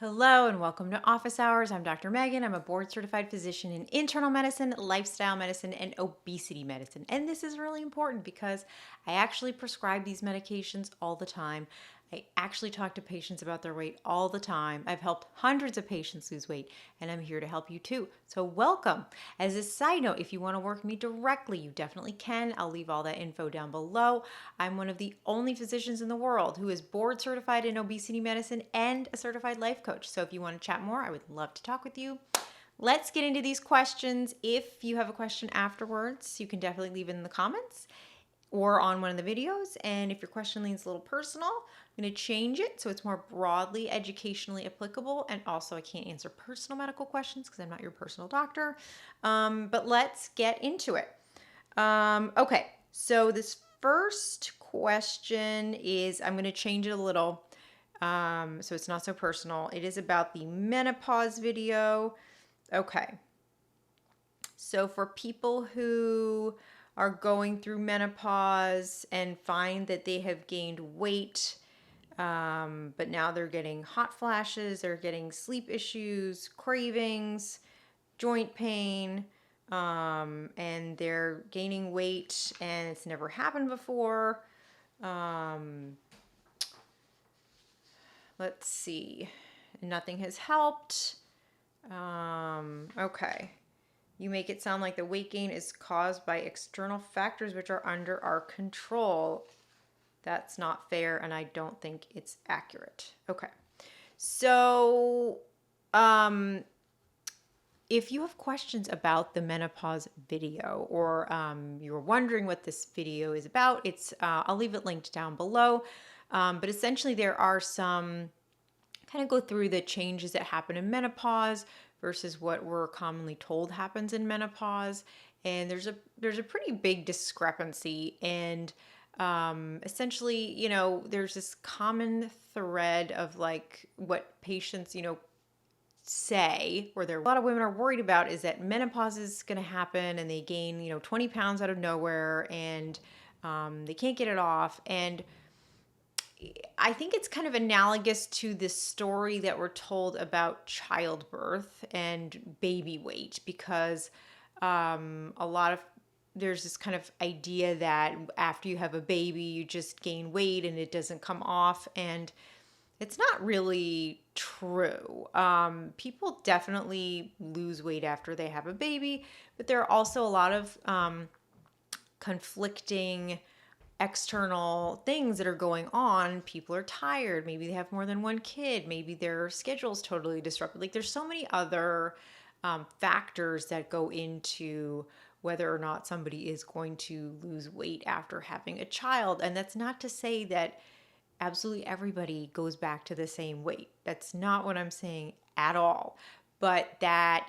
Hello and welcome to Office Hours. I'm Dr. Meghan. I'm a board certified physician in internal medicine, lifestyle medicine, and obesity medicine. And this is really important because I actually prescribe these medications all the time. I actually talk to patients about their weight all the time. I've helped hundreds of patients lose weight, and I'm here to help you too. So, welcome. As a side note, if you want to work with me directly, you definitely can. I'll leave all that info down below. I'm one of the only physicians in the world who is board certified in obesity medicine and a certified life coach. So, if you want to chat more, I would love to talk with you. Let's get into these questions. If you have a question afterwards, you can definitely leave it in the comments or on one of the videos. And if your question leans a little personal, I'm going to change it so it's more broadly educationally applicable. And also, I can't answer personal medical questions because I'm not your personal doctor. But let's get into it. Okay, so this first question is, I'm going to change it a little so it's not so personal. It is about the menopause video. Okay, so for people who are going through menopause and find that they have gained weight, but now they're getting hot flashes, they're getting sleep issues, cravings, joint pain, and they're gaining weight and it's never happened before. Let's see. Nothing has helped. Okay. You make it sound like the weight gain is caused by external factors which are under our control. That's not fair, and I don't think it's accurate. Okay. So, if you have questions about the menopause video or you're wondering what this video is about, I'll leave it linked down below. But essentially, there are some kind of go through the changes that happen in menopause versus what we're commonly told happens in menopause, and there's a pretty big discrepancy. And essentially, there's this common thread of like what patients, say, or a lot of women are worried about, is that menopause is going to happen and they gain 20 pounds out of nowhere, and they can't get it off. And I think it's kind of analogous to this story that we're told about childbirth and baby weight, because there's this kind of idea that after you have a baby, you just gain weight and it doesn't come off. And it's not really true. People definitely lose weight after they have a baby, but there are also a lot of conflicting external things that are going on. People are tired. Maybe they have more than one kid. Maybe their schedule's totally disrupted. Like, there's so many other factors that go into whether or not somebody is going to lose weight after having a child. And that's not to say that absolutely everybody goes back to the same weight. That's not what I'm saying at all. But that,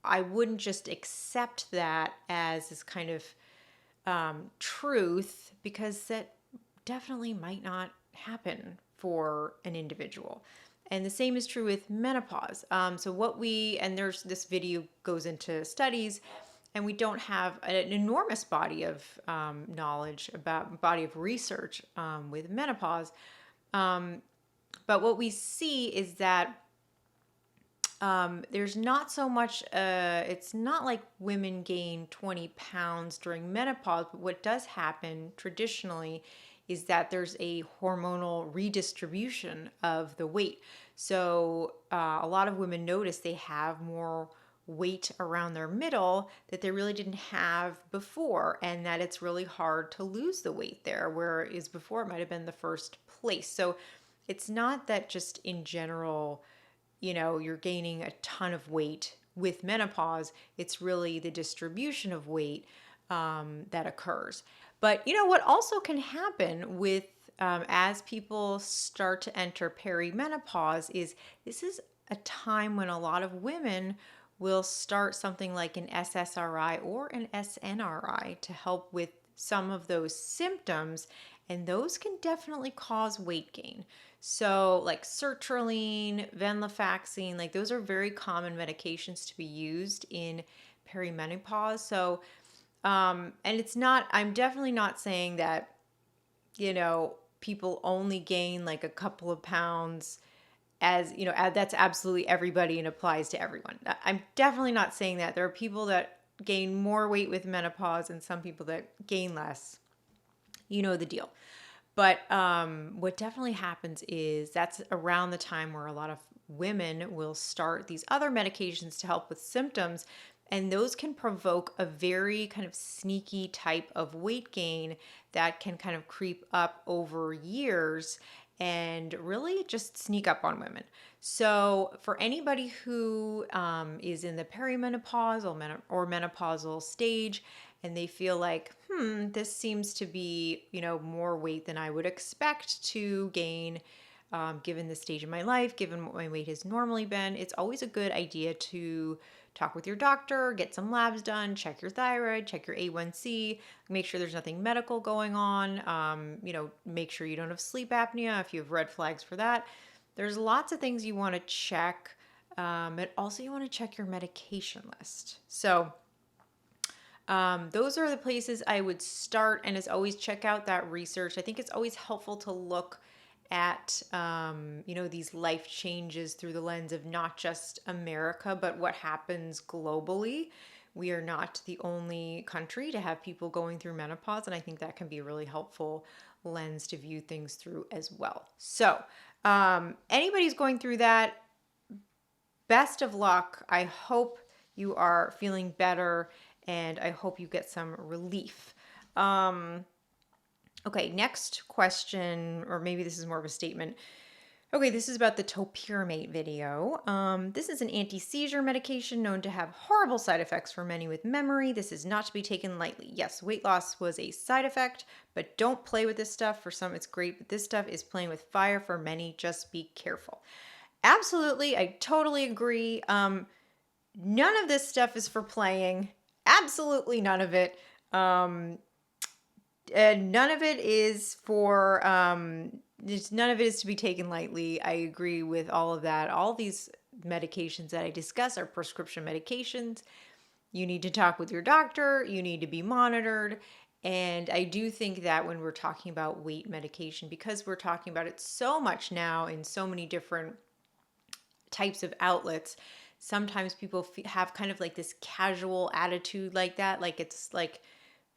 I wouldn't just accept that as this kind of truth, because that definitely might not happen for an individual. And the same is true with menopause. And there's this video goes into studies, and we don't have an enormous body of body of research with menopause. But what we see is that there's not so much, it's not like women gain 20 pounds during menopause, but what does happen traditionally is that there's a hormonal redistribution of the weight. So a lot of women notice they have more weight around their middle that they really didn't have before, and that it's really hard to lose the weight there, whereas before it might have been the first place. So it's not that just in general, you're gaining a ton of weight with menopause. It's really the distribution of weight that occurs. But what also can happen with as people start to enter perimenopause is this is a time when a lot of women will start something like an SSRI or an SNRI to help with some of those symptoms, and those can definitely cause weight gain. So like sertraline, venlafaxine, like those are very common medications to be used in perimenopause. So, and I'm definitely not saying that, people only gain like a couple of pounds as that's absolutely everybody and applies to everyone. I'm definitely not saying that. There are people that gain more weight with menopause and some people that gain less. You know the deal. But what definitely happens is that's around the time where a lot of women will start these other medications to help with symptoms. And those can provoke a very kind of sneaky type of weight gain that can kind of creep up over years and really just sneak up on women. So, for anybody who is in the perimenopause or menopausal stage, and they feel like, this seems to be, more weight than I would expect to gain, given the stage of my life, given what my weight has normally been, it's always a good idea to talk with your doctor, get some labs done, check your thyroid, check your A1C, make sure there's nothing medical going on, make sure you don't have sleep apnea if you have red flags for that. There's lots of things you want to check, and also you want to check your medication list. So those are the places I would start, and as always, check out that research. I think it's always helpful to look at these life changes through the lens of not just America, but what happens globally. We are not the only country to have people going through menopause, and I think that can be a really helpful lens to view things through as well. So anybody's going through that, best of luck. I hope you are feeling better, and I hope you get some relief. Okay, next question, or maybe this is more of a statement. Okay, this is about the Topiramate video. This is an anti-seizure medication known to have horrible side effects for many with memory. This is not to be taken lightly. Yes, weight loss was a side effect, but don't play with this stuff. For some, it's great, but this stuff is playing with fire for many. Just be careful. Absolutely, I totally agree. None of this stuff is for playing. Absolutely none of it. And none of it is for none of it is to be taken lightly. I agree with all of that. All these medications that I discuss are prescription medications. You need to talk with your doctor. You need to be monitored. And I do think that when we're talking about weight medication, because we're talking about it so much now in so many different types of outlets, sometimes people have kind of like this casual attitude like that. Like it's like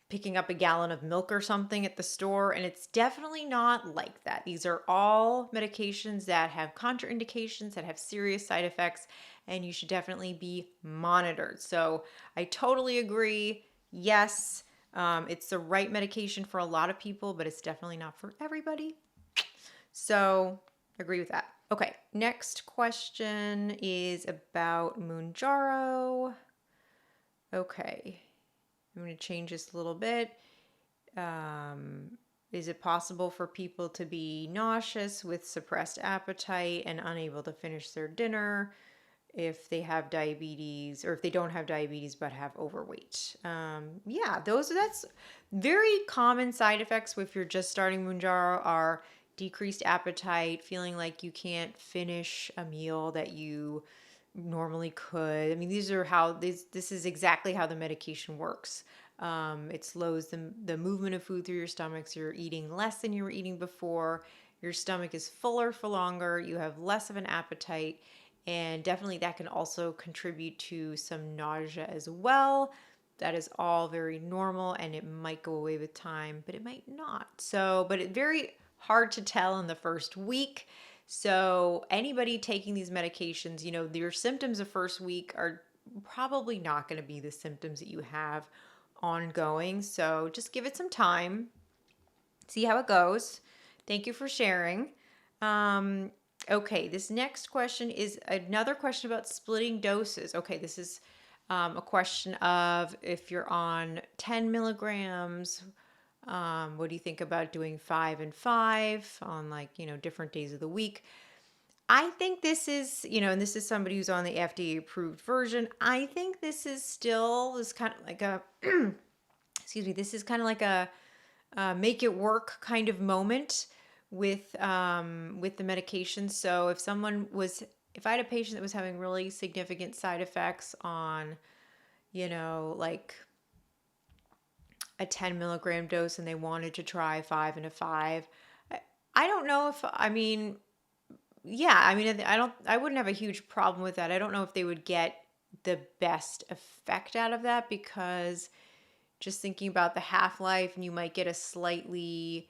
picking up a gallon of milk or something at the store, and it's definitely not like that. These are all medications that have contraindications, that have serious side effects, and you should definitely be monitored. So I totally agree. Yes, it's the right medication for a lot of people, but it's definitely not for everybody. So agree with that. Okay, next question is about Mounjaro. Okay. I'm going to change this a little bit. Is it possible for people to be nauseous with suppressed appetite and unable to finish their dinner if they have diabetes, or if they don't have diabetes but have overweight? Yeah, that's very common side effects if you're just starting Mounjaro are decreased appetite, feeling like you can't finish a meal that you normally could. I mean, this is exactly how the medication works. It slows the movement of food through your stomach, so you're eating less than you were eating before. Your stomach is fuller for longer. You have less of an appetite, and definitely that can also contribute to some nausea as well. That is all very normal, and it might go away with time, but it might not. So, but it's very hard to tell in the first week. So anybody taking these medications, your symptoms the first week are probably not going to be the symptoms that you have ongoing. So just give it some time, see how it goes. Thank you for sharing. Okay, this next question is another question about splitting doses. Okay, this is a question of if you're on 10 milligrams, what do you think about doing 5 and 5 on different days of the week? I think this is, and this is somebody who's on the FDA approved version. I think this is still kind of like a, excuse me, this is kind of like a make it work kind of moment with the medication. So if I had a patient that was having really significant side effects on, like a 10 milligram dose and they wanted to try 5 and a 5. I don't know yeah, I mean, I wouldn't have a huge problem with that. I don't know if they would get the best effect out of that, because just thinking about the half-life, and you might get a slightly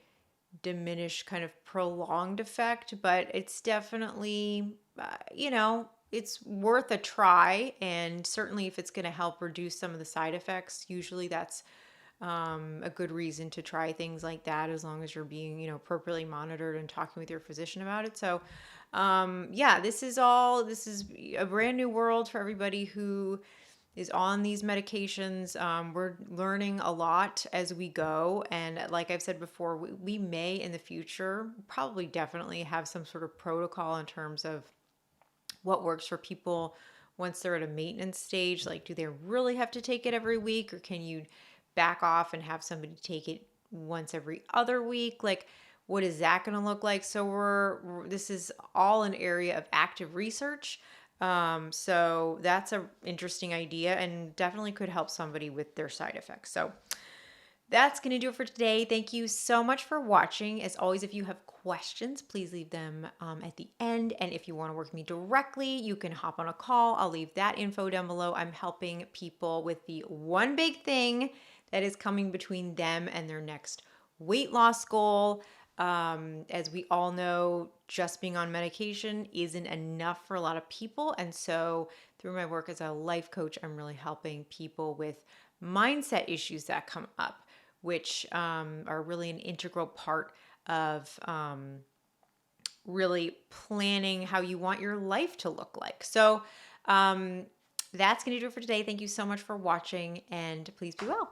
diminished kind of prolonged effect, but it's definitely, it's worth a try. And certainly if it's going to help reduce some of the side effects, usually that's a good reason to try things like that, as long as you're being, appropriately monitored and talking with your physician about it. So, yeah, this is a brand new world for everybody who is on these medications. We're learning a lot as we go. And like I've said before, we may in the future probably definitely have some sort of protocol in terms of what works for people once they're at a maintenance stage. Like, do they really have to take it every week, or can you back off and have somebody take it once every other week? Like, what is that going to look like? So this is all an area of active research. So that's a interesting idea, and definitely could help somebody with their side effects. So that's going to do it for today. Thank you so much for watching. As always, if you have questions, please leave them at the end. And if you want to work with me directly, you can hop on a call. I'll leave that info down below. I'm helping people with the one big thing that is coming between them and their next weight loss goal. As we all know, just being on medication isn't enough for a lot of people. And so through my work as a life coach, I'm really helping people with mindset issues that come up, which are really an integral part of really planning how you want your life to look like. So that's going to do it for today. Thank you so much for watching, and please be well.